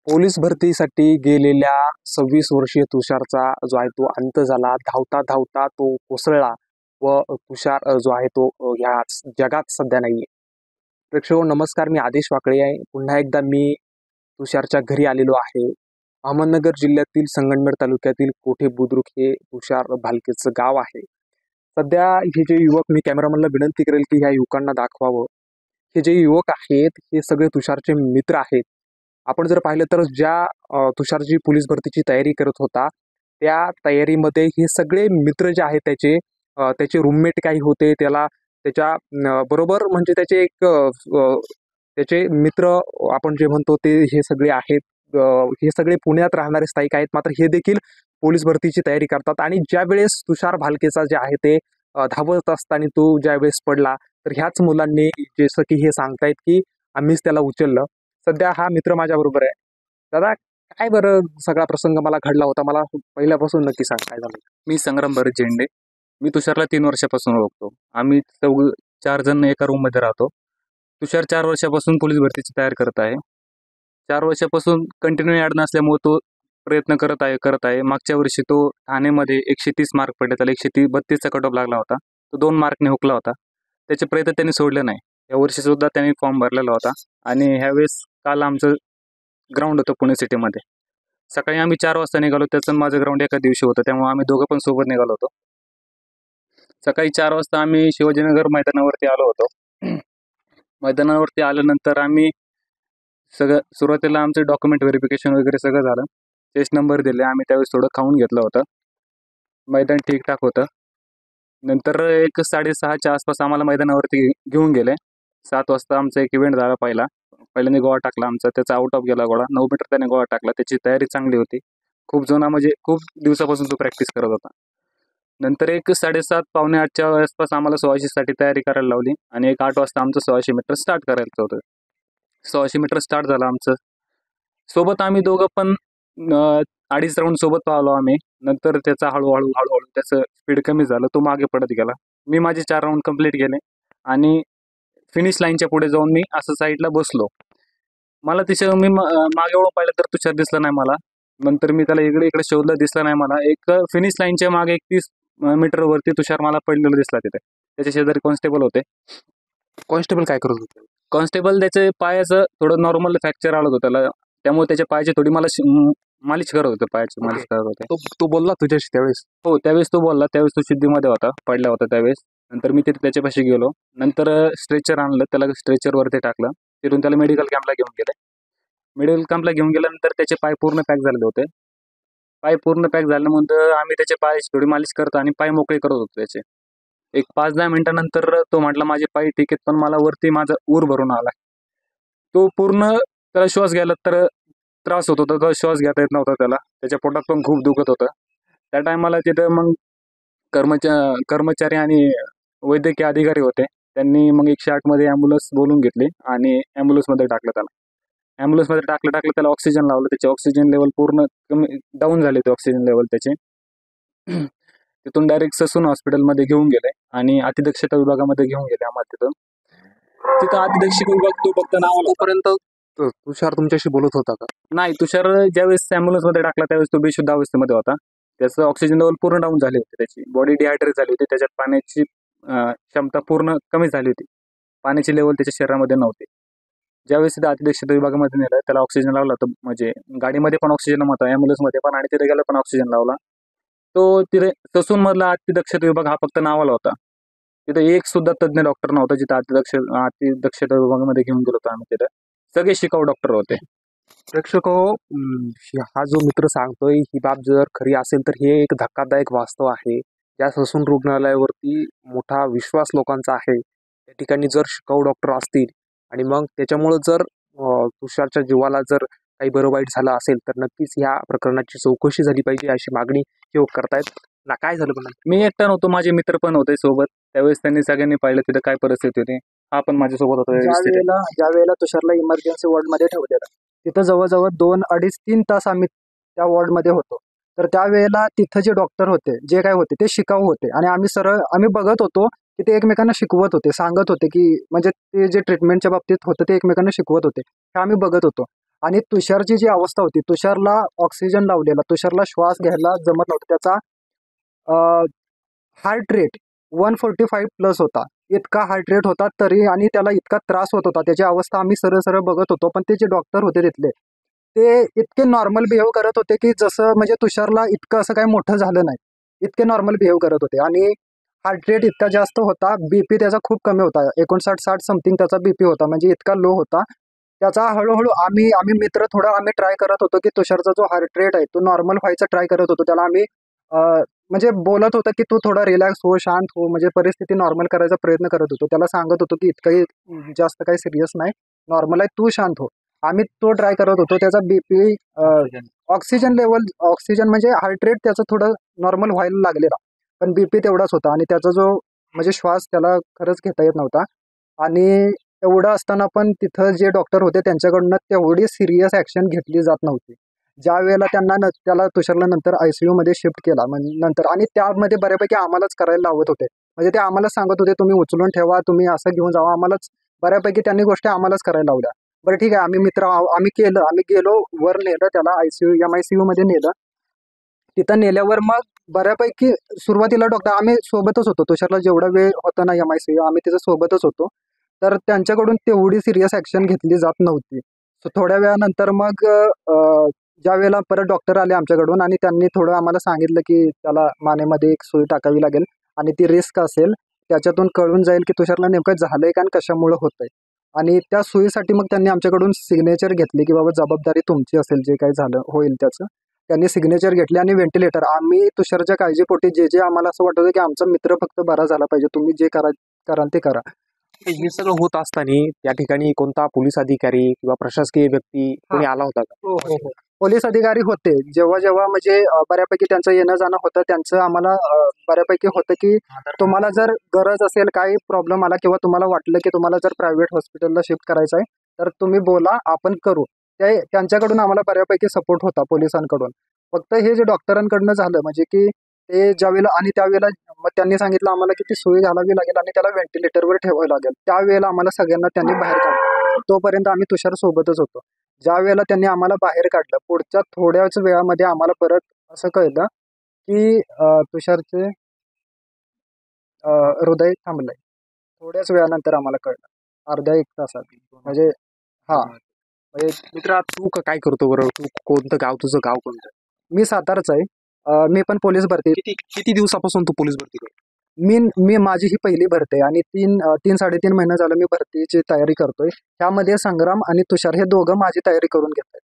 Police भरतीसाठी गेलेल्या 26 वर्षीय तुषारचा जो आहे तो अंत झाला. धावता धावता तो कोसळला व तुषार जो आहे तो ह्या जगात सध्या नाहीये. प्रेक्षक नमस्कार, मी आदेश वाकळे आहे. पुन्हा एकदा मी तुषारच्या घरी आलेलो आहे. अहमदनगर जिल्ह्यातील संगमनेर तालुक्यातील कोठे बुद्रुक हे तुषार भालकेचं गाव आहे. सध्या हे जे युवक, मी कॅमेरामॅनला विनंती करेल की ह्या युवकांना दाखवावं. हे जे युवक आहेत हे सगळे तुषारचे मित्र आहेत. आपण जर पाहिलं तर ज्या तुषारजी पोलीस भरतीची तयारी करत होता त्या तयारीमध्ये हे सगळे मित्र जे आहेत त्याचे रूममेट काही होते, त्याला त्याच्या बरोबर म्हणजे त्याचे मित्र आपण जे म्हणतो ते हे सगळे आहेत. हे सगळे पुण्यात राहणारे स्थायिक आहेत, मात्र हे देखील पोलीस भरतीची तयारी करतात. आणि ज्या वेळेस तुषार भालकेचा जे आहे ते धावत असताना तो ज्या वेळेस पडला तर ह्याच मुलांनी जसं की हे सांगतायत की आम्हीच त्याला उचललं. सध्या हा मित्र माझ्या बरोबर आहे. दादा, काय बरं सगळा प्रसंग मला घडला होता, मला पहिल्यापासून नक्की सांग काय झालं. मी संग्राम भरत झेंडे. मी तुषारला 3 वर्षापासून ओळखतो. आम्ही 4 जण एका रूममध्ये राहतो. तुषार 4 वर्षापासून पोलीस भरतीची तयार करत आहे. 4 वर्षापासून कंटिन्यू ॲड नसल्यामुळे तो प्रयत्न करत आहे. मागच्या वर्षी तो ठाणेमध्ये 130 मार्क पडले, त्याला 132चा कट ऑफ लागला होता. तो 2 मार्कने हुकला होता. त्याचे प्रयत्न त्यांनी सोडले नाही. या वर्षी सुद्धा त्यांनी फॉर्म भरलेला होता. आणि ह्यावेळेस काल आमचं ग्राउंड होतं पुणे सिटीमध्ये. सकाळी आम्ही 4 वाजता निघालो. त्याचं माझं ग्राउंड एका दिवशी होतं, त्यामुळे आम्ही दोघं पण सोबत निघालो होतो. सकाळी 4 वाजता आम्ही शिवाजीनगर मैदानावरती आलो होतो. मैदानावरती आल्यानंतर आम्ही सुरुवातीला आमचं डॉक्युमेंट व्हेरिफिकेशन वगैरे सगळं झालं. टेस्ट नंबर दिले. आम्ही त्यावेळेस थोडं खाऊन घेतलं होतं. मैदान ठीकठाक होतं. नंतर एक 6:30च्या आसपास आम्हाला मैदानावरती घेऊन गेले. 7 वाजता आमचा एक इव्हेंट झाला. पहिल्यांदा गोळा टाकला आमचा, त्याचा आउट ऑफ गेला गोळा. 9 मीटर त्याने गोळा टाकला. त्याची तयारी चांगली होती. खूप खूप दिवसापासून तो प्रॅक्टिस करत होता. नंतर एक 7:30 पावणे 8च्या आसपास आम्हाला 100साठी तयारी करायला लावली आणि एक 8 वाजता आमचं 100 मीटर स्टार्ट करायचं होतं. 100 मीटर स्टार्ट झालं आमचं. सोबत आम्ही दोघं पण 2.5 राऊंड सोबत पाहलो आम्ही. नंतर त्याचा हळूहळू त्याचं स्पीड कमी झालं. तो मागे पडत गेला. मी माझे 4 राऊंड कंप्लीट केले आणि फिनिश लाईनच्या पुढे जाऊन मी असं साईडला बसलो. मला मी मागे वळून पाहिलं तर तुषार दिसला नाही मला. नंतर मी त्याला इकडे शोधलं, दिसला नाही मला. एक फिनिश लाईनच्या मागे 30 मीटरवरती तुषार मला पडलेला दिसला तिथे. त्याच्या शेजारी कॉन्स्टेबल होते. कॉन्स्टेबल काय करत होते? कॉन्स्टेबल त्याचे पायाचं थोडं नॉर्मल फ्रॅक्चर आलं होतं त्याला, त्यामुळे त्याच्या पायाची थोडी मालिश करत होते, पायाची मालिश करत होते. तो बोलला तुझ्याशी त्यावेळेस? हो, त्यावेळेस तो बोलला. त्यावेळेस तो शुद्धीमध्ये होता, पडला होता त्यावेळेस. नंतर मी तिथे त्याच्यापाशी गेलो. नंतर स्ट्रेचर आणलं, त्याला स्ट्रेचरवरती टाकलं. तिथून त्याला मेडिकल कॅम्पला घेऊन गेले. मेडिकल कॅम्पला घेऊन गेल्यानंतर त्याचे पाय पूर्ण पॅक झालेले होते. पाय पूर्ण पॅक झाल्यानंतर आम्ही त्याचे पायाची थोडी मालिश करतो आणि पाय मोकळे करत होतो त्याचे. एक 5-10 मिनिटानंतर तो म्हटला माझे पाय ठीक आहेत, पण मला वरती माझा ऊर भरून आला. तो पूर्ण त्याला श्वास घ्यायला तर त्रास होत होता. श्वास घेता येत नव्हता त्याला. त्याच्या पोटात पण खूप दुखत होतं. त्या टायमाला तिथं मग कर्मचारी आणि वैद्यकीय अधिकारी होते. त्यांनी मग 108 मध्ये ॲम्ब्युलन्स बोलून घेतली आणि ॲम्ब्युलन्समध्ये टाकलं त्याला. ॲम्ब्युलन्समध्ये टाकलं त्याला ऑक्सिजन लावलं. त्याचे ऑक्सिजन लेवल पूर्ण कमी डाऊन झाले ते ऑक्सिजन लेवल त्याचे. तिथून डायरेक्ट ससून हॉस्पिटलमध्ये घेऊन गेले आणि अतिदक्षता विभागामध्ये घेऊन गेले आम्हाला. तिथं अतिदक्षता विभाग तो फक्त नावापर्यंत. तुषार तुमच्याशी बोलत होता का? नाही, तुषार ज्यावेळेस ॲम्ब्युलन्समध्ये टाकला त्यावेळेस तो बेशुद्ध अवस्थेमध्ये होता. त्याचं ऑक्सिजन लेवल पूर्ण डाऊन झाली होती. त्याची बॉडी डिहायड्रेट झाली होती. त्याच्यात पाण्याची क्षमता पूर्ण कमी झाली होती. पाण्याची लेवल त्याच्या शरीरामध्ये नव्हती. ज्यावेळेस तिथे अतिदक्षता विभागामध्ये नेलं, त्याला ऑक्सिजन लावला होता. म्हणजे गाडीमध्ये पण ऑक्सिजन होता, ॲम्ब्युलन्समध्ये पण, आणि तिथे गेला पण ऑक्सिजन लावला. तो तिथे ससूनमधला अतिदक्षता विभाग हा फक्त नावाला होता. तिथे एक सुद्धा तज्ज्ञ डॉक्टर नव्हता. जिथे अतिदक्षता विभागामध्ये घेऊन गेलो होतो आम्ही, तिथे सगळे शिकाऊ डॉक्टर होते. प्रेक्षक हा जो मित्र सांगतोय ही बाब जर खरी असेल तर हे एक धक्कादायक वास्तव आहे. या ससून रुग्णालयावरती मोठा विश्वास लोकांचा आहे. त्या ठिकाणी जर शिकाऊ डॉक्टर असतील आणि मग त्याच्यामुळं जर तुषारच्या जीवाला जर काही बरं वाईट झालं असेल तर नक्कीच ह्या प्रकरणाची चौकशी झाली पाहिजे अशी मागणी हे करतायत ना. काय झालं पण? मी एकटा नव्हतो, माझे मित्र पण होते सोबत. त्यावेळेस त्यांनी सगळ्यांनी पाहिलं तिथं काय परिस्थिती होती. हा पण माझ्यासोबत होता. ज्या वेळेला तुषारला इमर्जन्सी वॉर्डमध्ये ठेवलेलं, तिथं जवळजवळ 2, 2.5, 3 तास आम्ही त्या वॉर्डमध्ये होतो. तर त्यावेळेला तिथं जे डॉक्टर होते, जे काय होते ते शिकाऊ होते आणि आम्ही बघत होतो की ते एकमेकांना शिकवत होते, सांगत होते की म्हणजे ते जे ट्रीटमेंटच्या बाबतीत होतं ते एकमेकांना शिकवत होते, हे आम्ही बघत होतो. आणि तुषारची जी अवस्था होती, तुषारला ऑक्सिजन लावलेला, तुषारला श्वास घ्यायला जमत नव्हतं. त्याचा हार्ट रेट 145 प्लस होता. इतका हार्ट रेट होता तरी, आणि त्याला इतका त्रास होत होता. त्याची अवस्था आम्ही सरळ सरळ बघत होतो, पण ते जे डॉक्टर होते तिथले, ते इतके नॉर्मल बिहेव करत होते की जसं म्हणजे तुषारला इतकं असं काही मोठं झालं नाही, इतके नॉर्मल बिहेव करत होते. आणि हार्ट रेट इतका जास्त होता, बीपी त्याचा खूप कमी होता, 59-60 समथिंग त्याचा बीपी होता, म्हणजे इतका लो होता त्याचा. हळूहळू आम्ही आम्ही मित्र थोडा आम्ही ट्राय करत होतो की तुषारचा जो हार्ट रेट आहे तो नॉर्मल व्हायचा ट्राय करत होतो. त्याला आम्ही म्हणजे बोलत होतं की तू थोडा रिलॅक्स हो, शांत हो, म्हणजे परिस्थिती नॉर्मल करायचा प्रयत्न करत होतो. त्याला सांगत होतो की इतकंही जास्त काही सिरियस नाही, नॉर्मल आहे, तू शांत हो. आम्ही तो ट्राय करत होतो. त्याचा बीपी, ऑक्सिजन लेवल, ऑक्सिजन म्हणजे हार्ट रेट त्याचं थोडं नॉर्मल व्हायला लागलेला, पण बीपी तेवढाच होता. आणि त्याचा जो म्हणजे श्वास त्याला खरंच घेता येत नव्हता. आणि एवढं असताना पण तिथं जे डॉक्टर होते त्यांच्याकडनं तेवढी सिरियस ॲक्शन घेतली जात नव्हती. ज्या वेळेला त्याला तुषारला नंतर ICU मध्ये शिफ्ट केला नंतर, आणि त्यामध्ये बऱ्यापैकी आम्हालाच करायला लावत होते. म्हणजे ते आम्हालाच सांगत होते तुम्ही उचलून ठेवा, तुम्ही असं घेऊन जावा, आम्हालाच बऱ्यापैकी त्यांनी गोष्टी आम्हालाच करायला लावल्या. बरं ठीक आहे, आम्ही मित्र आम्ही केलं, आम्ही गेलो, वर नेलं त्याला, MICU मध्ये नेलं. तिथं नेल्यावर मग बऱ्यापैकी सुरुवातीला डॉक्टर आम्ही सोबतच होतो. तुषारला जेवढा वेळ होता ना MICU, आम्ही तिथं सोबतच होतो. तर त्यांच्याकडून तेवढी सिरियस ॲक्शन घेतली जात नव्हती. सो थोड्या वेळानंतर मग ज्या वेळेला परत डॉक्टर आले आमच्याकडून, आणि त्यांनी थोडं आम्हाला सांगितलं की त्याला मानेमध्ये एक सुई टाकावी लागेल, आणि ती रिस्क असेल, त्याच्यातून कळून जाईल की तुषारला नेमकं झालंय का आणि कशामुळे होतंय. आणि त्या सुईसाठी मग त्यांनी आमच्याकडून सिग्नेचर घेतली की बाबा जबाबदारी तुमची असेल, जे काही झालं होईल त्याचं. त्यांनी सिग्नेचर घेतले आणि व्हेंटिलेटर, आम्ही तुषारच्या काळजीपोटी जे आम्हाला असं वाटत होतं की आमचा मित्र फक्त बरा झाला पाहिजे, तुम्ही जे कराल ते करा. हे सगळं होत असताना त्या ठिकाणी कोणता पोलीस अधिकारी किंवा प्रशासकीय व्यक्ती कोणी आला होता का? हो हो हो, पोलीस अधिकारी होते. जेव्हा जेव्हा म्हणजे बऱ्यापैकी त्यांचं येणं जाणं होतं, त्यांचं आम्हाला बऱ्यापैकी होतं की तुम्हाला जर गरज असेल, काही प्रॉब्लेम आला, किंवा तुम्हाला वाटलं की तुम्हाला जर प्रायव्हेट हॉस्पिटलला शिफ्ट करायचं आहे, तर तुम्ही बोला, आपण करू. त्यांच्याकडून आम्हाला बऱ्यापैकी सपोर्ट होता पोलिसांकडून. फक्त हे जे डॉक्टरांकडनं झालं म्हणजे की ते ज्यावेळेला, आणि त्यावेळेला मग त्यांनी सांगितलं आम्हाला की ती सुई घालावी लागेल आणि त्याला व्हेंटिलेटरवर ठेवावं लागेल. त्यावेळेला आम्हाला सगळ्यांना त्यांनी बाहेर काढलं. तोपर्यंत आम्ही तुषार सोबतच होतो. ज्या वेळेला त्यांनी आम्हाला बाहेर काढलं, पुढच्या थोड्याच वेळामध्ये आम्हाला परत असं कळलं की तुषारचे हृदय थांबलंय. थोड्याच वेळानंतर आम्हाला कळलं, अर्ध्या 1 तासात. म्हणजे हा, म्हणजे मित्रा, तू काय करतो बरं? तू कोणतं गाव, तुझं गाव कोणतं? मी सातारचा आहे. मी पण पोलीस भरती. किती किती दिवसापासून तू पोलीस भरती करतो? मी माझी ही पहिली भरती आहे, आणि 3-3.5 महिने झालं मी भरतीची तयारी करतोय. त्यामध्ये संग्राम आणि तुषार हे दोघं माझी तयारी करून घेत आहेत.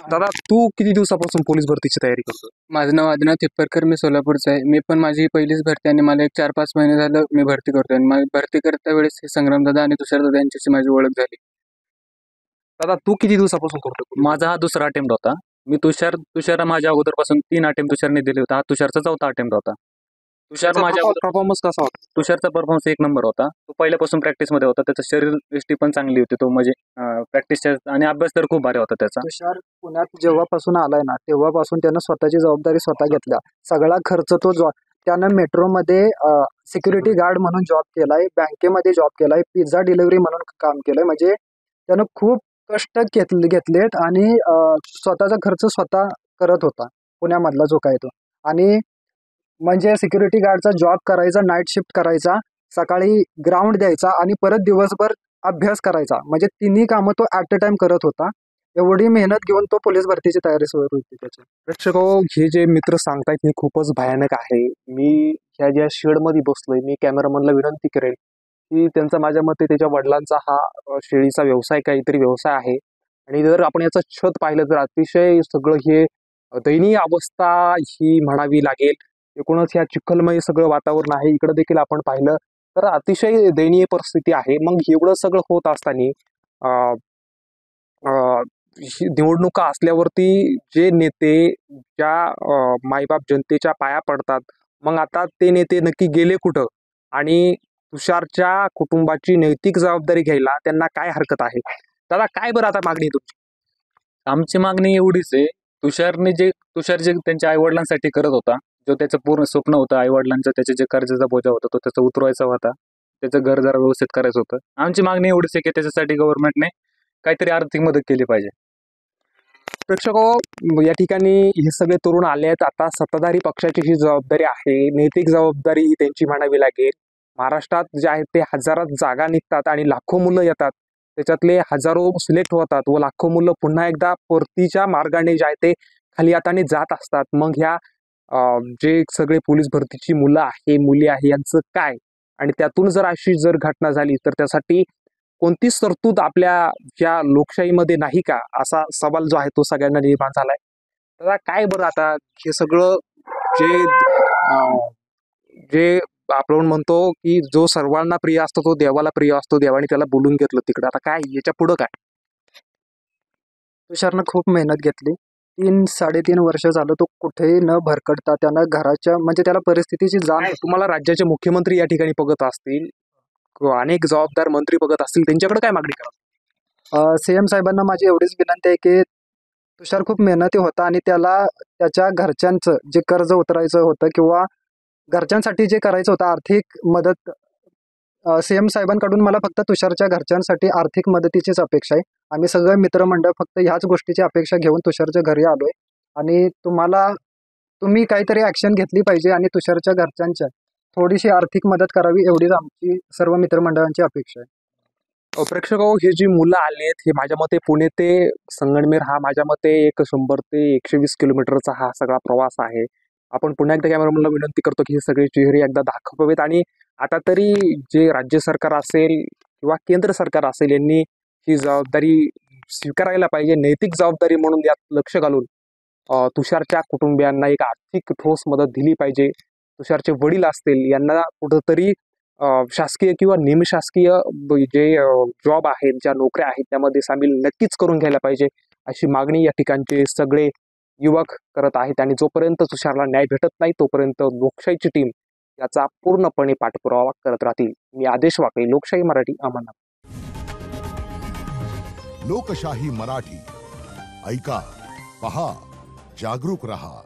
दादा, तू किती दिवसापासून पोलीस भरतीची तयारी करतो? माझं नाव आदिनाथ हिप्परकर, मी सोलापूरचा आहे. मी पण माझी पहिलीच भरती आणि मला एक 4-5 महिने झालं मी भरती करतोय. आणि माझी भरती करता वेळेस हे संग्रामदादा आणि तुषारदादा यांच्याशी माझी ओळख झाली. दादा, तू किती दिवसापासून करतो police? माझा हा दुसरा अटेम्प्ट होता. मी तुषार माझ्या अगोदरपासून 3 अटेम्प्ट तुषारने दिले होता. हा तुषारचा 4था अटेम्प्ट होता. परफॉर्मन्स कसा होता? तुषारचा परफॉर्मन्स 1 नंबर होता. तो पहिल्यापासून प्रॅक्टिसमध्ये होता. त्याचं शरीर यष्टी पण चांगली होती. तो म्हणजे प्रॅक्टिसच्या आणि अभ्यास तर खूप भारी होता त्याचा. तुषार पुण्यात जेव्हापासून आलाय ना, तेव्हापासून त्यानं स्वतःची जबाबदारी स्वतः घेतल्या. सगळा खर्च त्यानं मेट्रोमध्ये सिक्युरिटी गार्ड म्हणून जॉब केलाय, बँकेमध्ये जॉब केलाय, पिझ्झा डिलिव्हरी म्हणून काम केलंय. म्हणजे त्यानं खूप कष्ट घेतलेत, आणि स्वतःचा खर्च स्वतः करत होता पुण्यामधला जो काय तो. आणि म्हणजे सिक्युरिटी गार्डचा जॉब करायचा, नाईट शिफ्ट करायचा, सकाळी ग्राउंड द्यायचा, आणि परत दिवसभर अभ्यास करायचा. म्हणजे तिन्ही कामं तो ॲट अ टाइम करत होता. एवढी मेहनत घेऊन तो पोलीस भरतीची तयारी सुरू होती त्याची. प्रेक्षको, हे जे मित्र सांगतायत हे खूपच भयानक आहे. मी ह्या ज्या शेडमध्ये बसलोय, मी कॅमेरामनला विनंती करेल की त्यांचा, माझ्या मते त्याच्या वडिलांचा हा शेळीचा व्यवसाय काहीतरी व्यवसाय आहे. आणि जर आपण याचं छत पाहिलं तर अतिशय सगळं हे दयनीय अवस्था ही म्हणावी लागेल. एकूणच ह्या चिखलमय सगळं वातावरण आहे. इकडं देखील आपण पाहिलं तर अतिशय दयनीय परिस्थिती आहे. मग एवढं सगळं होत असताना ही निवडणुका असल्यावरती जे नेते ज्या मायबाप जनतेच्या पाया पडतात, मग आता ते नेते नक्की गेले कुठं? आणि तुषारच्या कुटुंबाची नैतिक जबाबदारी घ्यायला त्यांना काय हरकत आहे? दादा, काय बरं आता मागणी आहे तुमची? आमची मागणी एवढीच आहे. तुषार जे त्यांच्या आईवडिलांसाठी करत होता, जो त्याचं पूर्ण स्वप्न होतं आईवडिलांचं, त्याचे जे कर्जाचा बोजा होता तो त्याचा उतरवायचा होता, त्याचं घर जरा व्यवस्थित करायचं होतं. आमची मागणी एवढीच आहे की त्याच्यासाठी गव्हर्नमेंटने काहीतरी आर्थिक मदत केली पाहिजे. प्रेक्षक या ठिकाणी हे सगळे तरुण आले आहेत. आता सत्ताधारी पक्षाची ही जबाबदारी आहे, नैतिक जबाबदारी ही त्यांची म्हणावी लागेल. महाराष्ट्रात जे आहेत ते हजारात जागा निघतात आणि लाखो मुलं येतात, त्याच्यातले हजारो सिलेक्ट होतात व लाखो मुलं पुन्हा एकदा परतीच्या मार्गाने जे आहे ते खाली हाताने जात असतात. मग ह्या जे सगळे पोलीस भरतीची मुलं आहे, मुली आहे, यांचं काय? आणि त्यातून जर अशी जर घटना झाली तर त्यासाठी कोणतीच तरतूद आपल्या या लोकशाहीमध्ये नाही का, असा सवाल जो आहे तो सगळ्यांना निर्माण झालाय. तर काय बरं आता हे सगळं जे जे आपण म्हणतो की जो सर्वांना प्रिय असतो तो देवाला प्रिय असतो, देवाने त्याला बोलून घेतलं तिकडे. आता काय याच्या पुढं काय? तुषारनं खूप मेहनत घेतली. 3-3.5 वर्ष झालं तो कुठेही न भरकटता त्यानं घराच्या म्हणजे त्याला परिस्थितीची जाण काय तुम्हाला राज्याचे मुख्यमंत्री या ठिकाणी बघत असतील किंवा अनेक जबाबदार मंत्री बघत असतील, त्यांच्याकडे काय मागणी करा? सीएम साहेबांना माझी एवढीच विनंती आहे की तुषार खूप मेहनती होता आणि त्याला त्याच्या घरच्यांचं जे कर्ज उतरायचं होतं किंवा घरच्यांसाठी जे करायचं होतं आर्थिक मदत, सीएम साहेबांकडून मला फक्त तुषारच्या घरच्यांसाठी आर्थिक मदतीचीच अपेक्षा आहे. आम्ही सगळं मित्रमंडळ फक्त ह्याच गोष्टीची अपेक्षा घेऊन तुषारच्या घरी आलोय आणि तुम्ही काहीतरी ॲक्शन घेतली पाहिजे आणि तुषारच्या घरच्यांच्या थोडीशी आर्थिक मदत करावी, एवढीच आमची सर्व मित्रमंडळांची अपेक्षा आहे. प्रेक्षक हे जी मुलं आली आहेत हे माझ्या मते पुणे ते संगमनेर हा माझ्या मते एक 100 ते 120 किलोमीटरचा हा सगळा प्रवास आहे. आपण पुन्हा एकदा कॅमेरामॅनला विनंती करतो की हे सगळे चेहरे एकदा दाखवावेत आणि आता तरी जे राज्य सरकार असेल किंवा केंद्र सरकार असेल यांनी ही जबाबदारी स्वीकारायला पाहिजे. नैतिक जबाबदारी म्हणून यात लक्ष घालून तुषारच्या कुटुंबियांना एक आर्थिक ठोस मदत दिली पाहिजे. तुषारचे वडील असतील यांना कुठंतरी शासकीय किंवा निमशासकीय जे जॉब आहेत, ज्या नोकऱ्या आहेत त्यामध्ये सामील नक्कीच करून घ्यायला पाहिजे, अशी मागणी या ठिकाणचे सगळे युवक करत आहेत. आणि जोपर्यंत तुषारला न्याय भेटत नाही तोपर्यंत लोकशाहीची टीम याचा पूर्णपणे पाठपुरावा करत राहतील. मी आदेश वाकळे, लोकशाही मराठी, अहमदनगर. लोकशाही मराठी ऐका, पहा, जागरूक रहा.